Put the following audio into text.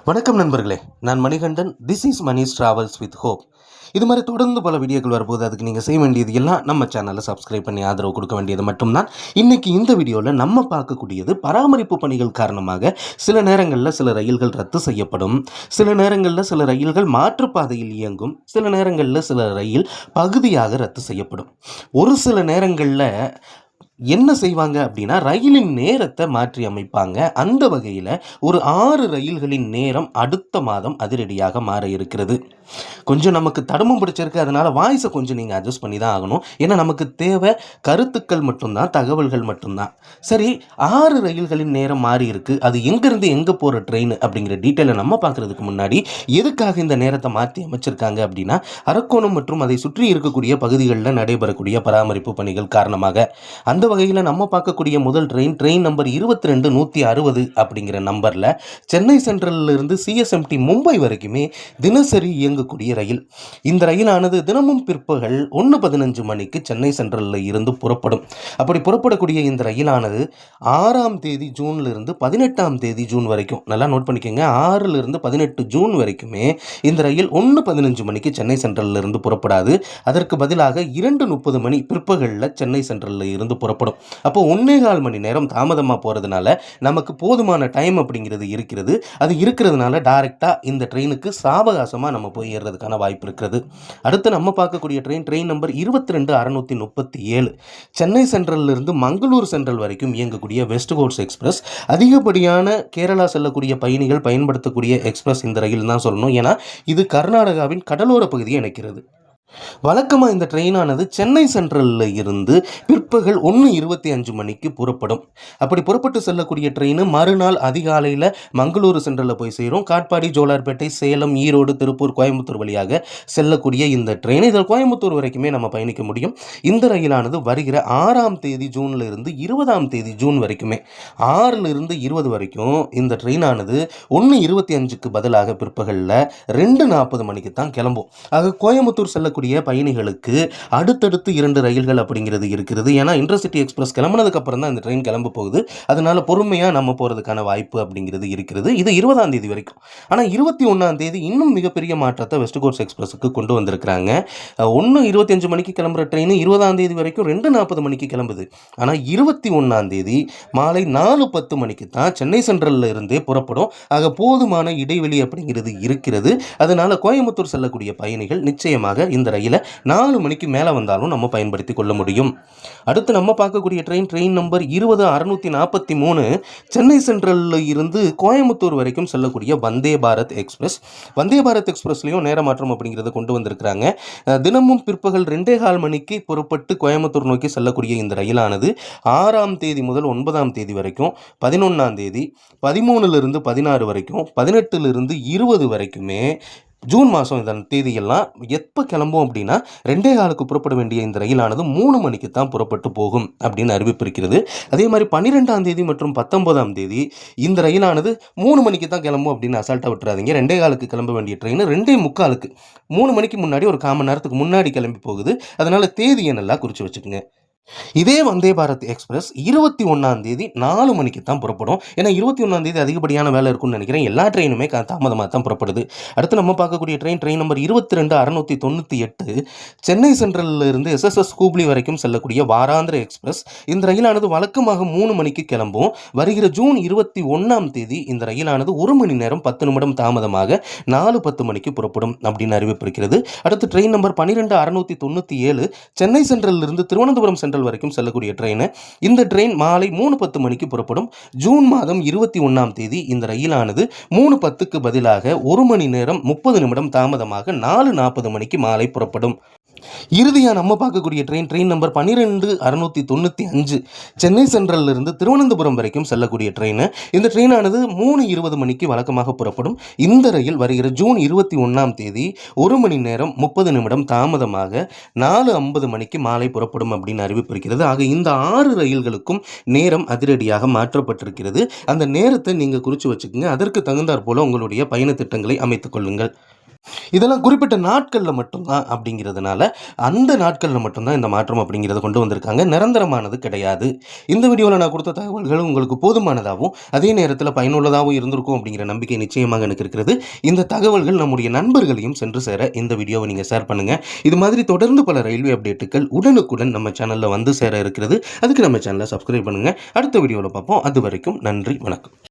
வணக்கம் நண்பர்களே, நான் Manikandan. This is Mani's travels with hope. இது மாதிரி தொடர்ந்து பல வீடியோக்கள் வரும்போது அதுக்கு நீங்கள் செய்ய வேண்டியது எல்லாம் நம்ம சேனலை சப்ஸ்கிரைப் பண்ணி ஆதரவு கொடுக்க வேண்டியது மட்டும்தான். இன்றைக்கி இந்த வீடியோவில் நம்ம பார்க்கக்கூடியது பராமரிப்பு பணிகள் காரணமாக சில நேரங்களில் சில ரயில்கள் ரத்து செய்யப்படும், சில நேரங்களில் சில ரயில்கள் மாற்றுப்பாதையில் இயங்கும், சில நேரங்களில் சில ரயில் பகுதியாக ரத்து செய்யப்படும். ஒரு சில நேரங்களில் என்ன செய்வாங்க அப்படின்னா, ரயிலின் நேரத்தை மாற்றி அமைப்பாங்க. அந்த வகையில் ஒரு 6 ரயில்களின் நேரம் அடுத்த மாதம் அதிரடியாக மாற இருக்கிறது. கொஞ்சம் நமக்கு தடமும் பிடிச்சிருக்கு, அதனால் வாய்ஸை கொஞ்சம் நீங்கள் அட்ஜஸ்ட் பண்ணி தான் ஆகணும். ஏன்னா நமக்கு தேவை கருத்துக்கள் மட்டும்தான், தகவல்கள் மட்டும்தான். சரி, 6 ரயில்களின் நேரம் மாறி இருக்கு. அது எங்கேருந்து எங்கே போகிற ட்ரெயின் அப்படிங்கிற டீட்டெயிலை நம்ம பார்க்குறதுக்கு முன்னாடி எதுக்காக இந்த நேரத்தை மாற்றி அமைச்சிருக்காங்க அப்படின்னா, அரக்கோணம் மற்றும் அதை சுற்றி இருக்கக்கூடிய பகுதிகளில் நடைபெறக்கூடிய பராமரிப்பு பணிகள் காரணமாக. அந்த வகையில் நம்ம பார்க்கக்கூடிய முதல் ட்ரெயின் நம்பர் 22160 அப்படிங்கிற நம்பரில் சென்னை சென்ட்ரலில் இருந்து சிஎஸ்எம்டி மும்பை வரைக்குமே தினசரி இயங்கக்கூடிய ரயில். இந்த ரயிலானது தினமும் பிற்பகல் 1:15 மணிக்கு சென்னை சென்ட்ரலில் இருந்து புறப்படும். அப்படி புறப்படக்கூடிய இந்த ரயிலானது 6ஆம் தேதி ஜூன்லேருந்து 18ஆம் தேதி ஜூன் வரைக்கும், நல்லா நோட் பண்ணிக்கோங்க, 6லிருந்து 18 ஜூன் வரைக்குமே இந்த ரயில் 1:15 மணிக்கு சென்னை சென்ட்ரலில் இருந்து புறப்படாது. அதற்கு பதிலாக 2:30 மணி பிற்பகலில் சென்னை சென்ட்ரலில் இருந்து புறப்படும். அப்போ 1.25 மணி நேரம் தாமதமாக போகிறதுனால நமக்கு போதுமான டைம் அப்படிங்கிறது இருக்கிறது. அது இருக்கிறதுனால டைரெக்டாக இந்த ட்ரெயினுக்கு சாவகாசமாக நம்ம போய் ஏறுறதுக்கான வாய்ப்பு இருக்கிறது. அடுத்து நம்ம பார்க்கக்கூடிய ட்ரெயின் நம்பர் 22637 சென்னை சென்ட்ரலிருந்து மங்களூர் சென்ட்ரல் வரைக்கும் இயங்கக்கூடிய வெஸ்ட் கோஸ்ட் எக்ஸ்பிரஸ். அதிகப்படியான கேரளா செல்லக்கூடிய பயணிகள் பயன்படுத்தக்கூடிய எக்ஸ்பிரஸ் இந்த ரயில் தான் சொல்லணும். ஏன்னா இது கர்நாடகாவின் கடலோர பகுதியை இணைக்கிறது. வழக்கமாக இந்த ட்ரெயினானது சென்னை சென்ட்ரலில் இருந்து பிற்பகல் 1:25 மணிக்கு புறப்படும். அப்படி புறப்பட்டு செல்லக்கூடிய ட்ரெயின் மறுநாள் அதிகாலையில் மங்களூரு சென்ட்ரலில் போய் சேரும். காட்பாடி, ஜோலார்பேட்டை, சேலம், ஈரோடு, திருப்பூர், கோயம்புத்தூர் வழியாக செல்லக்கூடிய இந்த ட்ரெயின் இதில் கோயம்புத்தூர் வரைக்குமே நம்ம பயணிக்க முடியும். இந்த ரயிலானது வருகிற 6ஆம் தேதி ஜூனில் இருந்து 20ஆம் தேதி ஜூன் வரைக்குமே, 6லிருந்து 20 வரைக்கும் இந்த ட்ரெயினானது 1:25க்கு பதிலாக பிற்பகலில் 2:40 மணிக்கு தான் கிளம்பும். ஆக கோயம்புத்தூர் செல்லக்கூடிய பயணிகளுக்கு அடுத்தடுத்து 2 ரயில்கள் அப்படிங்கிறது இருக்கிறது. ஏன்னா இன்டர்சிட்டி எக்ஸ்பிரஸ் கிளம்புனதுக்கு அப்புறம் தான் இந்த ட்ரெயின் கிளம்ப போகுது. அதனால பொறுமையாக நம்ம போகிறதுக்கான வாய்ப்பு அப்படிங்கிறது இருக்கிறது. இது 20ஆம் தேதி வரைக்கும். ஆனால் 21ஆம் தேதி இன்னும் மிகப்பெரிய மாற்றத்தை வெஸ்ட் கோஸ்ட் எக்ஸ்பிரஸுக்கு கொண்டு வந்திருக்கிறாங்க. 1:25 மணிக்கு கிளம்புற ட்ரெயின் 20ஆம் தேதி வரைக்கும் 2:40 மணிக்கு கிளம்புது. ஆனால் 21ஆம் தேதி மாலை 4:10 மணிக்கு தான் சென்னை சென்ட்ரலில் இருந்தே புறப்படும். ஆக போதுமான இடைவெளி அப்படிங்கிறது இருக்கிறது. அதனால கோயம்புத்தூர் செல்லக்கூடிய பயணிகள் நிச்சயமாக இந்த ரயிலை 4 மணிக்கு மேலே வந்தாலும் நம்ம பயன்படுத்தி கொள்ள முடியும். அடுத்து நம்ம பார்க்கக்கூடிய ட்ரெயின் நம்பர் 20643 சென்னை சென்ட்ரலில் இருந்து கோயம்புத்தூர் வரைக்கும் செல்லக்கூடிய வந்தே பாரத் எக்ஸ்பிரஸ். வந்தே பாரத் எக்ஸ்பிரஸ்லையும் நேர மாற்றம் அப்படிங்கிறத கொண்டு வந்திருக்கிறாங்க. தினமும் பிற்பகல் 2:15 மணிக்கு புறப்பட்டு கோயம்புத்தூர் நோக்கி செல்லக்கூடிய இந்த ரயிலானது 6ஆம் தேதி முதல் 9ஆம் தேதி வரைக்கும், 11ஆம் தேதி, 13லிருந்து 16 வரைக்கும், 18லிருந்து 20 வரைக்குமே ஜூன் மாதம் இதன் தேதியெல்லாம் எப்போ கிளம்பும் அப்படின்னா 2:15க்கு புறப்பட வேண்டிய இந்த ரயிலானது 3 மணிக்கு தான் புறப்பட்டு போகும் அப்படின்னு அறிவிப்பு இருக்கிறது. அதே மாதிரி 12ஆம் தேதி மற்றும் 19ஆம் தேதி இந்த ரயிலானது 3 மணிக்கு தான் கிளம்பும் அப்படின்னு அசால்ட்டாக விட்டுறாதீங்க. 2:15க்கு கிளம்ப வேண்டிய ட்ரெயின் 2:45க்கு 3 மணிக்கு முன்னாடி ஒரு 1/4 மணி நேரத்துக்கு முன்னாடி கிளம்பி போகுது. அதனால் தேதியை நல்லா குறித்து வச்சுக்கோங்க. இதே வந்தே பாரத் எக்ஸ்பிரஸ் 21ஆம் தேதி 4 மணிக்கு தான் புறப்படும். ஏன்னா 21ஆம் தேதி அதிகப்படியான வேலை இருக்குன்னு நினைக்கிறேன். எல்லா ட்ரெயினுமே தாமதமாக தான் புறப்படுது. அடுத்து நம்ம பார்க்கக்கூடிய ட்ரெயின் நம்பர் 22698 சென்னை சென்ட்ரலில் இருந்து எஸ்எஸ்எஸ் ஹூப்ளி வரைக்கும் செல்லக்கூடிய வாராந்திர எக்ஸ்பிரஸ். இந்த ரயிலானது வழக்கமாக 3 மணிக்கு கிளம்பும். வருகிற ஜூன் 21ஆம் தேதி இந்த ரயிலானது 1 மணி நேரம் 10 நிமிடம் தாமதமாக 4:10 மணிக்கு புறப்படும் அப்படின்னு அறிவிப்பிருக்கிறது. அடுத்து ட்ரெயின் நம்பர் 12697 சென்னை சென்ட்ரலில் இருந்து திருவனந்தபுரம் சென்ட்ரல் வரைக்கும் செல்லக்கூடிய ட்ரெயின். இந்த ட்ரெயின் மாலை 3:10 மணிக்கு புறப்படும். ஜூன் மாதம் 21ஆம் தேதி இந்த ரயிலானது 3:10க்கு பதிலாக 1 மணி நேரம் 30 நிமிடம் தாமதமாக 4:40 மணிக்கு மாலை புறப்படும். இறுதியாக நம்ம பார்க்கக்கூடிய ட்ரெயின் நம்பர் 12695 சென்னை சென்ட்ரலில் இருந்து திருவனந்தபுரம் வரைக்கும் செல்லக்கூடிய ட்ரெயின். இந்த ட்ரெயினானது 3:20 மணிக்கு வழக்கமாக புறப்படும். இந்த ரயில் வருகிற ஜூன் 21ஆம் தேதி 1 மணி நேரம் 30 நிமிடம் தாமதமாக 4:50 மணிக்கு மாலை புறப்படும் அப்படின்னு அறிவிப்பிருக்கிறது. ஆக இந்த 6 ரயில்களுக்கும் நேரம் அதிரடியாக மாற்றப்பட்டிருக்கிறது. அந்த நேரத்தை நீங்கள் குறித்து வச்சுக்கோங்க. அதற்கு தகுந்தாற் போல உங்களுடைய பயண திட்டங்களை அமைத்துக் கொள்ளுங்கள். இதெல்லாம் குறிப்பிட்ட நாட்கள்ல மட்டும் தான் அப்படிங்கிறதுனால, அந்த நாட்கள்ல மட்டும் தான் இந்த மாற்றம் அப்படிங்கிறத கொண்டு வந்திருக்காங்க. நிரந்தரமானது கிடையாது. இந்த வீடியோல நான் குடுத்த தகவல்கள் உங்களுக்கு போதுமானதாவும், அதே நேரத்தில பயனுள்ளதாவும் இருந்திருக்கும் அப்படிங்கிற நம்பிக்கை நிச்சயமாக எனக்கு இருக்கிறது. இந்த தகவல்கள் நம்முடைய நண்பர்களையும் சென்று சேர இந்த வீடியோவை நீங்க ஷேர் பண்ணுங்க. இது மாதிரி தொடர்ந்து பல ரயில்வே அப்டேட்டுகள் உடனுக்குடன் நம்ம சேனல்ல வந்து சேர இருக்கிறது. அதுக்கு நம்ம சேனலை சப்ஸ்கிரைப் பண்ணுங்க. அடுத்த வீடியோல பார்ப்போம். அதுவரைக்கும் நன்றி, வணக்கம்.